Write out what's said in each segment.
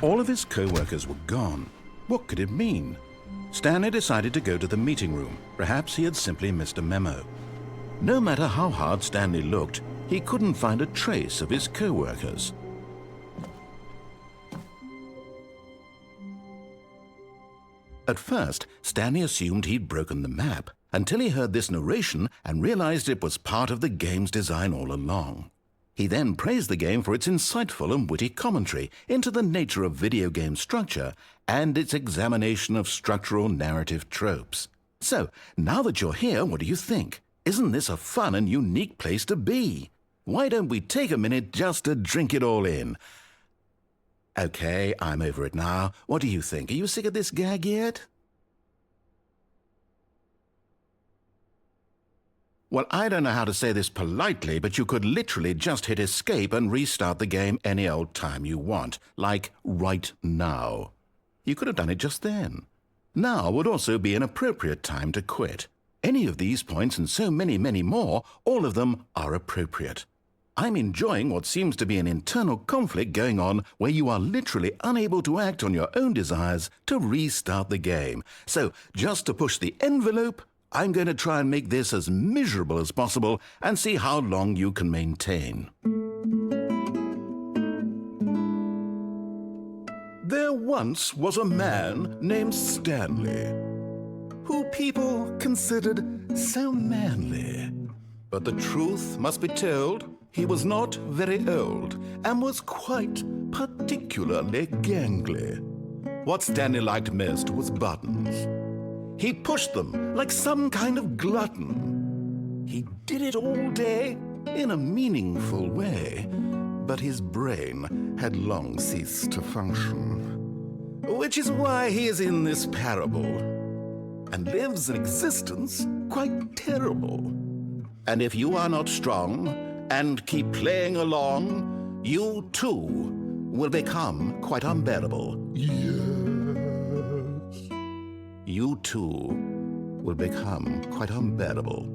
All of his co-workers were gone. What could it mean? Stanley decided to go to the meeting room. Perhaps he had simply missed a memo. No matter how hard Stanley looked, he couldn't find a trace of his co-workers. At first, Stanley assumed he'd broken the map, until he heard this narration and realized it was part of the game's design all along. He then praised the game for its insightful and witty commentary into the nature of video game structure and its examination of structural narrative tropes. So, now that you're here, what do you think? Isn't this a fun and unique place to be? Why don't we take a minute just to drink it all in? Okay, I'm over it now. What do you think? Are you sick of this gag yet? Well, I don't know how to say this politely, but you could literally just hit escape and restart the game any old time you want, like right now. You could have done it just then. Now would also be an appropriate time to quit. Any of these points and so many, many more, all of them are appropriate. I'm enjoying what seems to be an internal conflict going on where you are literally unable to act on your own desires to restart the game. So, just to push the envelope, I'm going to try and make this as miserable as possible and see how long you can maintain. There once was a man named Stanley, who people considered so manly. But the truth must be told, he was not very old and was quite particularly gangly. What Stanley liked most was buttons. He pushed them like some kind of glutton. He did it all day in a meaningful way, but his brain had long ceased to function. Which is why he is in this parable and lives an existence quite terrible. And if you are not strong and keep playing along, you too will become quite unbearable. Yes. You too will become quite unbearable.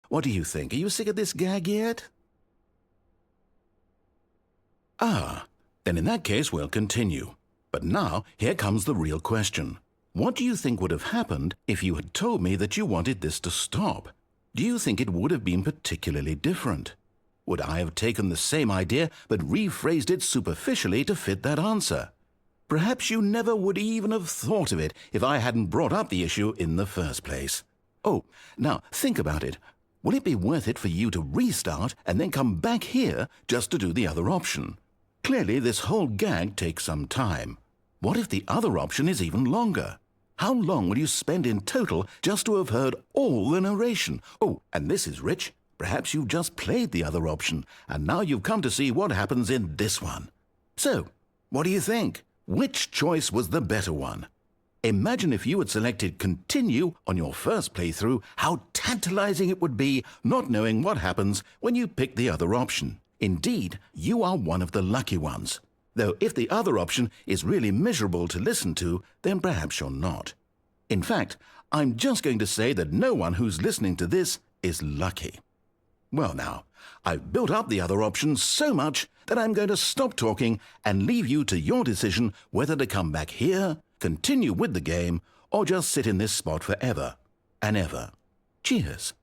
What do you think? Are you sick of this gag yet? Ah, then in that case we'll continue. But now, here comes the real question. What do you think would have happened if you had told me that you wanted this to stop? Do you think it would have been particularly different? would I have taken the same idea but rephrased it superficially to fit that answer? Perhaps you never would even have thought of it if I hadn't brought up the issue in the first place. Oh, now think about it. Will it be worth it for you to restart and then come back here just to do the other option? Clearly, this whole gag takes some time. What if the other option is even longer? How long will you spend in total just to have heard all the narration? Oh, and this is rich. Perhaps you've just played the other option, and now you've come to see what happens in this one. So, what do you think? Which choice was the better one? Imagine if you had selected Continue on your first playthrough, how tantalizing it would be not knowing what happens when you pick the other option. Indeed, you are one of the lucky ones. Though if the other option is really miserable to listen to, then perhaps you're not. In fact, I'm just going to say that no one who's listening to this is lucky. Well now, I've built up the other option so much that I'm going to stop talking and leave you to your decision whether to come back here, continue with the game, or just sit in this spot forever and ever. Cheers.